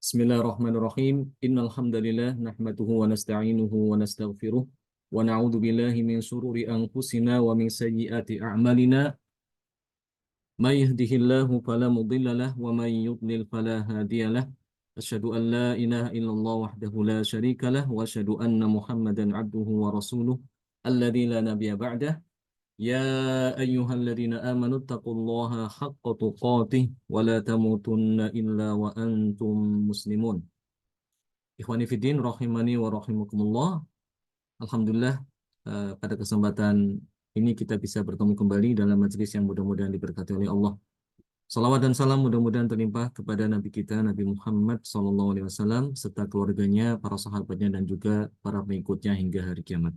Bismillahirrahmanirrahim. Innal hamdalillah nahmaduhu wa nasta'inuhu wa nastaghfiruh wa na'udzu billahi min shururi anfusina wa min sayyiati a'malina. May yahdihillahu fala mudilla lahu wa may yudlil fala hadiya lahu. Asyhadu an la ilaha illallah wahdahu la syarika lahu wa asyhadu anna Muhammadan 'abduhu wa rasuluh alladzi la nabiyya ba'dah. Ya ayyuhalladzina amanu taqullaha haqqa tuqatih wa la tamutunna illa wa antum muslimun. Ikhwani fiddin rahimani wa rahimakumullah. Alhamdulillah, pada kesempatan ini kita bisa bertemu kembali dalam majelis yang mudah-mudahan diberkati oleh Allah. Salawat dan salam mudah-mudahan terlimpah kepada Nabi kita Nabi Muhammad SAW serta keluarganya, para sahabatnya dan juga para pengikutnya hingga hari kiamat.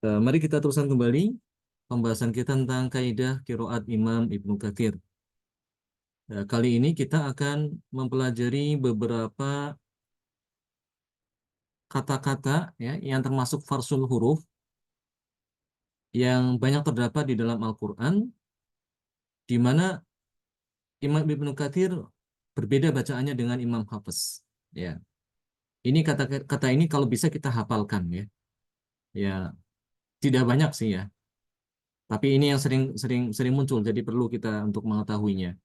Mari kita teruskan kembali pembahasan kita tentang kaidah qiraat Imam Ibnu Katsir. Kali ini kita akan mempelajari beberapa kata-kata ya yang termasuk farsul huruf yang banyak terdapat di dalam Al-Qur'an, di mana Imam Ibnu Katsir berbeda bacaannya dengan Imam Hafiz. Ya, ini kata-kata ini kalau bisa kita hafalkan ya. Ya, tidak banyak sih ya. Tapi ini yang sering muncul, jadi perlu kita untuk mengetahuinya.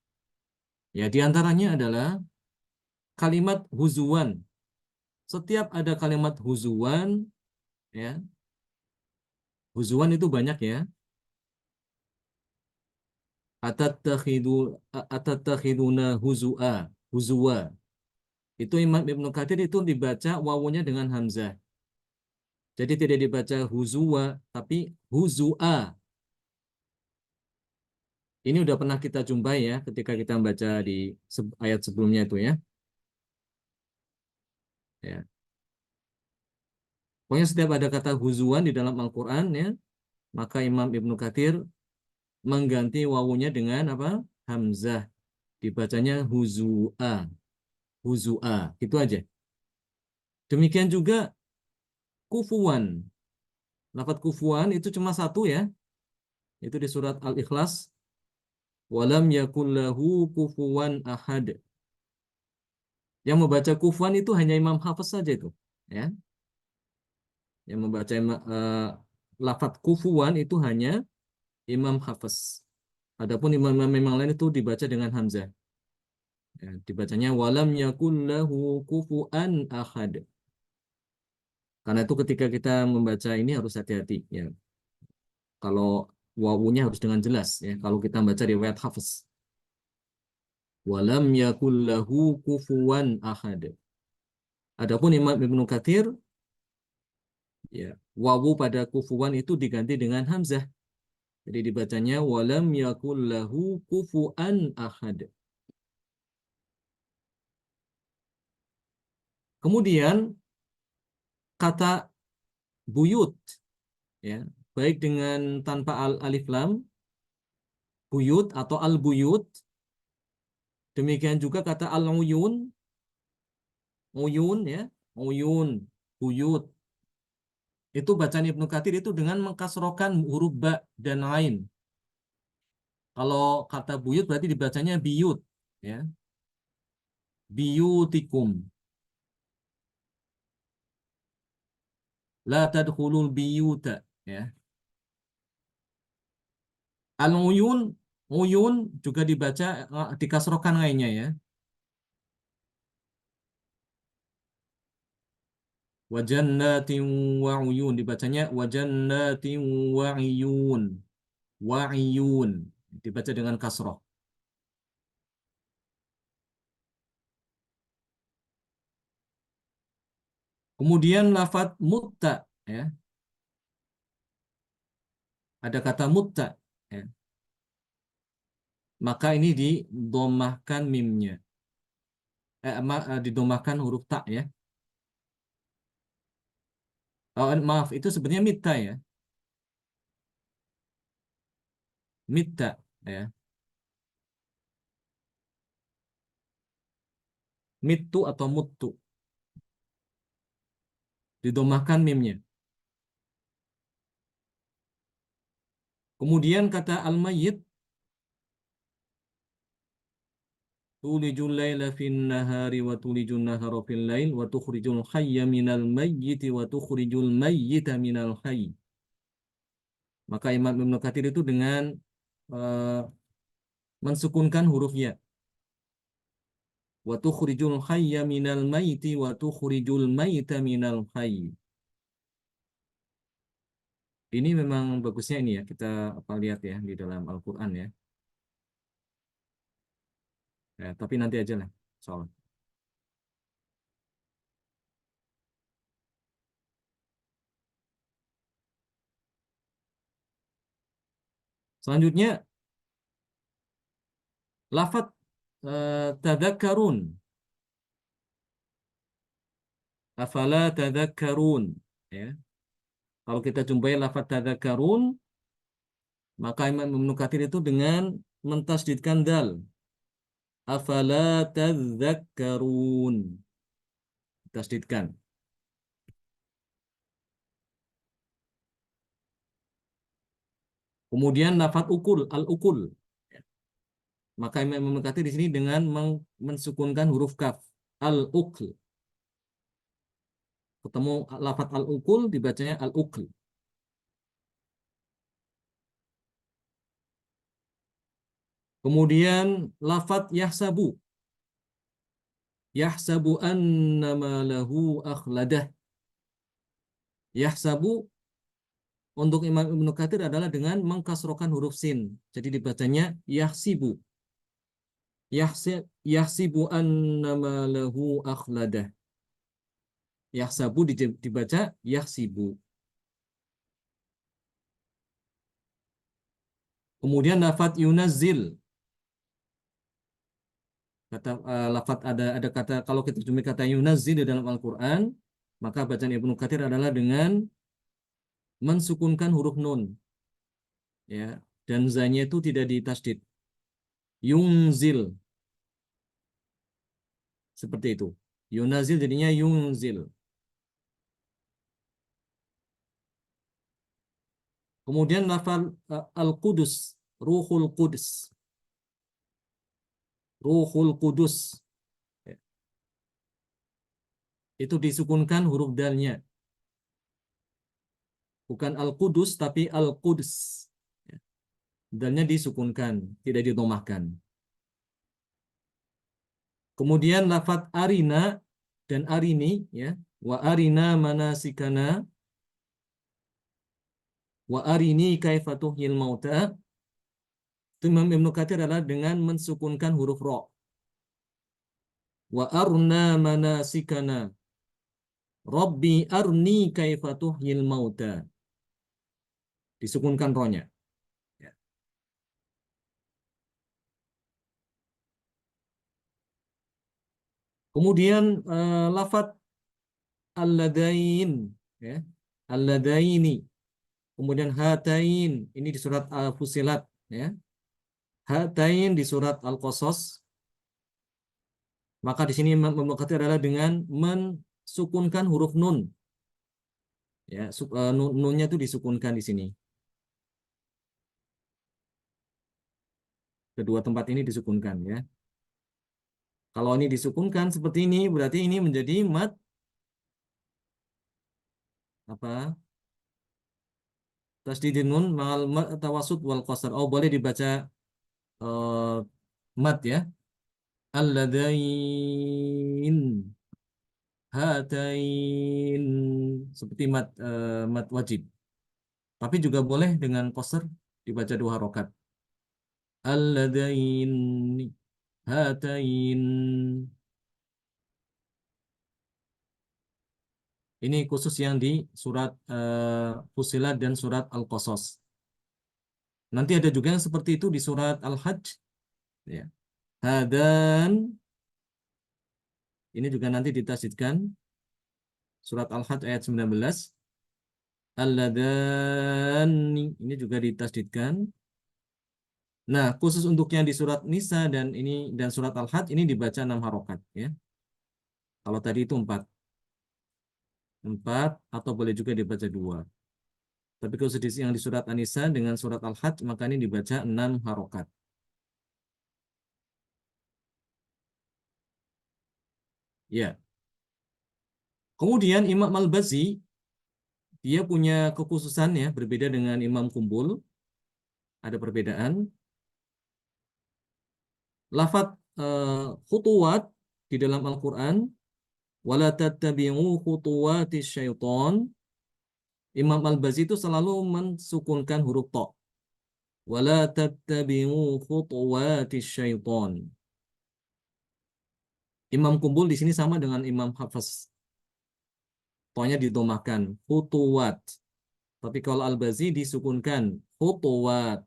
Ya, di antaranya adalah kalimat huzuan. Setiap ada kalimat huzuan, ya, huzuan itu banyak ya. Atattakhiduna huzua, huzua. Itu Imam Ibnu Katsir itu dibaca wawunya dengan hamzah. Jadi tidak dibaca huzua, tapi huzua. Ini udah pernah kita jumpai ya ketika kita membaca di ayat sebelumnya itu ya. Ya. Pokoknya setiap ada kata huzuan di dalam Al-Quran ya, maka Imam Ibnu Katsir mengganti wawunya dengan apa? Hamzah. Dibacanya huzua. Huzua. Itu aja. Demikian juga kufuwan. Lafaz kufuwan itu cuma satu ya. Itu di surat Al-Ikhlas. Walam yakullahu kufuwan ahad. Yang membaca kufuwan itu hanya Imam Hafiz saja itu. Ya. Yang membaca lafaz kufuwan itu hanya Imam Hafiz. Adapun imam-imam yang lain itu dibaca dengan hamzah. Ya, dibacanya walam yakullahu kufuwan ahad. Karena itu ketika kita membaca ini harus hati-hati ya. Kalau wawunya harus dengan jelas ya. Kalau kita membaca riwayat Hafiz. Walam yakullahu kufuwan ahad. Adapun Imam Ibnu Katsir ya, wawu pada kufuwan itu diganti dengan hamzah. Jadi dibacanya walam yakullahu kufuwan ahad. Kemudian kata buyut ya, baik dengan tanpa alif lam, buyut atau al buyut. Demikian juga kata al-uyun, uyun ya, uyun, buyut. Itu bacaan Ibnu Katsir itu dengan mengkasrokan huruf ba dan ain. Kalau kata buyut berarti dibacanya biyut ya. Biyutikum. La tadkhulul biyuta ya. Al-uyun, uyun juga dibaca dikasrokan ainnya ya. Wa jannatin wa uyun dibacanya wa jannatin wa uyun. Wa uyun dibaca dengan kasroh. Kemudian lafadz mutta ya. Ada kata mutta ya. Maka ini didomahkan mimnya. Didomahkan huruf ta ya. Oh, maaf, itu sebenarnya mita ya. Mita ya. Mitu atau mutu. Didomahkan mimnya. Kemudian kata al-mayyit, tulijul laila fin nahari wa tulijul nahara fil lail wa tukhrijul hayya minal mayyiti wa tukhrijul mayyita minal hayy. Maka Imam Ibnu Katsir itu dengan eh, mensukunkan hurufnya. Wa tukhrijul hayya minal mayyiti wa tukhrijul mayyita minal hayy. Ini memang bagusnya ini ya, kita apa lihat ya di dalam Al-Qur'an ya. Ya, tapi nanti aja lah soal. Selanjutnya lafaz tadakkarun. Afala tadakkarun ya. Kalau kita jumpai lafaz tadakkarun, maka Imam Ibnu Katsir itu dengan mentasdidkan dal. Afala tadzakkarun. Tasdidkan. Kemudian lafaz ukul, al-ukul. Maka Imam Ibnu Katsir di sini dengan mensukunkan huruf kaf. Al-ukl. Ketemu lafaz al-ukul dibacanya al-ukl. Kemudian lafaz yahsabu. Yahsabu annama lahu akhladah. Yahsabu untuk Imam Ibnu Katsir adalah dengan mengkasrokan huruf sin. Jadi dibacanya yahsibu. Yahsibu annama lahu akhladah. Yahsabu dibaca yahsibu. Kemudian lafaz yunazzil. Kata lafaz ada kata kalau kita jumpai kata yunazzil di dalam Al-Qur'an, maka bacaan Ibnu Katsir adalah dengan mensukunkan huruf nun ya dan zanya itu tidak ditasdid. Yunzil seperti itu. Yunazil jadinya yunzil. Kemudian lafal al-Qudus, Ruhul Qudus. Ruhul Qudus. Ya, itu disukunkan huruf dalnya. Bukan al-Qudus tapi al-Qudus. Ya, dalnya disukunkan, tidak didomahkan. Kemudian lafaz arina dan arini ya, wa arina manasikana wa arini kaifa tuhyil mauta. Itu Imam Ibnu Katsir adalah dengan mensukunkan huruf ro. Wa arna manasikana. Rabbi arni kaifa tuhyil mauta. Disukunkan rohnya. Ya. Kemudian lafaz alladain ya. Alladaini. Kemudian hatain ini di surat Al-Fusilat ya. Hatain di surat Al-Qasas. Maka di sini memberkati adalah dengan mensukunkan huruf nun. Ya, nunnya itu disukunkan di sini. Kedua tempat ini disukunkan ya. Kalau ini disukunkan seperti ini berarti ini menjadi mad apa? Tasdidin nun ma'al tawasud wal qasar. Oh, boleh dibaca uh, mad ya. Alladain hatain seperti mad wajib. Tapi juga boleh dengan qasar dibaca dua harokat. Alladain hatain. Ini khusus yang di surat Fussilat dan surat Al-Qasas. Nanti ada juga yang seperti itu di surat Al-Hajj. Ya. Hadan. Ini juga nanti ditasydidkan. Surat Al-Hajj ayat 19. Alladani. Ini juga ditasydidkan. Nah, khusus untuk yang di surat Nisa dan surat Al-Hajj ini dibaca 6 harokat. Ya. Kalau tadi itu 4. 4 atau boleh juga dibaca 2. Tapi kalau yang di surat An-Nisa dengan surat Al-Hajj maka ini dibaca 6 harokat. Ya. Kemudian Imam Al-Bazzi dia punya kekhususan ya, berbeda dengan Imam Kumbul, ada perbedaan. Lafadz khutuwat di dalam Al-Qur'an, wala tattabi'u khutuwatis syaiton. Imam Al-Bazzi itu selalu mensukunkan huruf ta. Wala tattabi'u khutuwatis syaiton. Imam Kumbul di sini sama dengan Imam Hafs. To-nya didomahkan, khutuwat. Tapi kalau Al-Bazzi disukunkan, khutuwat.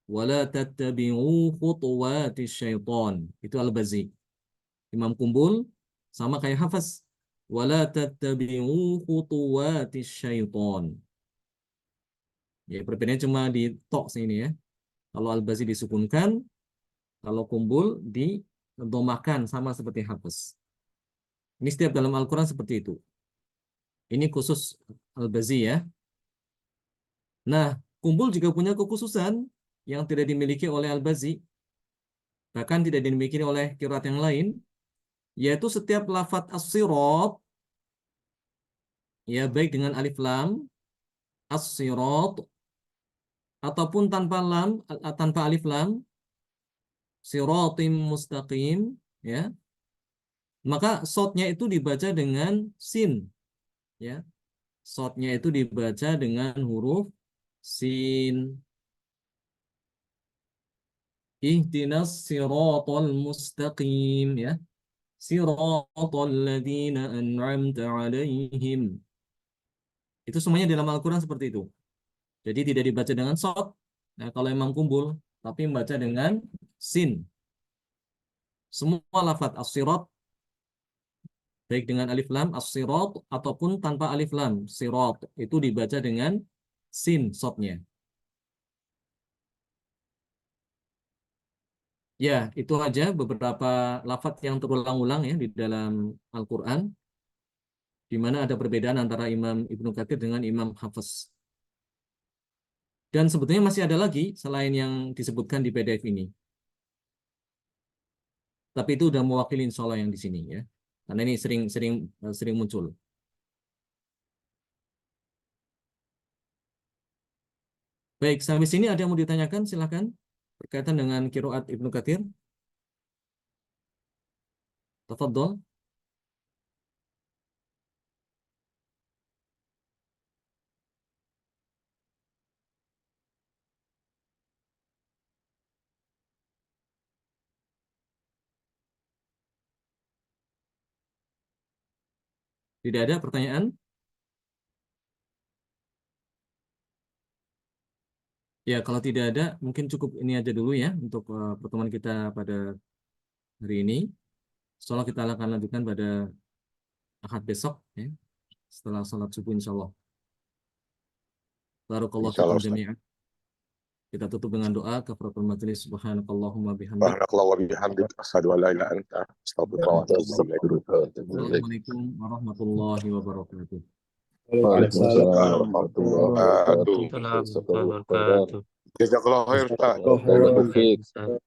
Wala tattabi'u khutuwatis syaiton. Itu Al-Bazzi. Imam Kumbul sama kayak Hafs. Wala tattabi'u khutuwatis syaiton. Ya, perbedaannya cuma di tok sini ya. Kalau Al-Bazzi disukunkan, kalau Kumbul didomahkan sama seperti Hafs. Ini setiap dalam Al-Quran seperti itu. Ini khusus Al-Bazzi ya. Nah, Kumbul juga punya kekhususan yang tidak dimiliki oleh Al-Bazzi. Bahkan tidak dimiliki oleh qiraat yang lain. Yaitu setiap lafadz as-sirat, ya baik dengan alif lam, as-sirat, ataupun tanpa lam, tanpa alif lam, siratim mustaqim, ya, maka shotnya itu dibaca dengan sin, ya, shotnya itu dibaca dengan huruf sin. Ihdinas siratal mustaqim, ya, siratal ladzina an'amta alaihim. Itu semuanya dalam Al-Quran seperti itu. Jadi tidak dibaca dengan shot, nah kalau Imam Kumbul, tapi membaca dengan sin. Semua lafadz as-sirat baik dengan alif lam as-sirat ataupun tanpa alif lam sirat itu dibaca dengan sin shotnya. Ya, itu aja beberapa lafadz yang terulang-ulang ya di dalam Al-Qur'an di mana ada perbedaan antara Imam Ibnu Katsir dengan Imam Hafiz. Dan sebetulnya masih ada lagi selain yang disebutkan di PDF ini. Tapi itu udah mewakili insya Allah yang di sini ya. Karena ini sering muncul. Baik, sampai sini ada yang mau ditanyakan? Silakan. Berkaitan dengan qiraat Ibnu Katsir. Tafadhol. Tidak ada pertanyaan? Ya, kalau tidak ada, mungkin cukup ini aja dulu ya untuk pertemuan kita pada hari ini. Insyaallah kita akan lanjutkan pada Ahad besok ya, setelah salat subuh insyaallah. Barakallahu Insya Allah fikum Ustaz. jami'an. Kita tutup dengan doa kafaratul majelis subhanakallahumma bihamdik. Subhanakallah wa bihamdik asyhadu an la ilaha illa anta astaghfiruka wa atubu ilaik. Wassalamualaikum warahmatullahi wabarakatuh. Waalaikumsalam warahmatullahi wabarakatuh. Assalamualaikum warahmatullahi wabarakatuh. Jazakallahu khair Ustaz. Waalaikumsalam.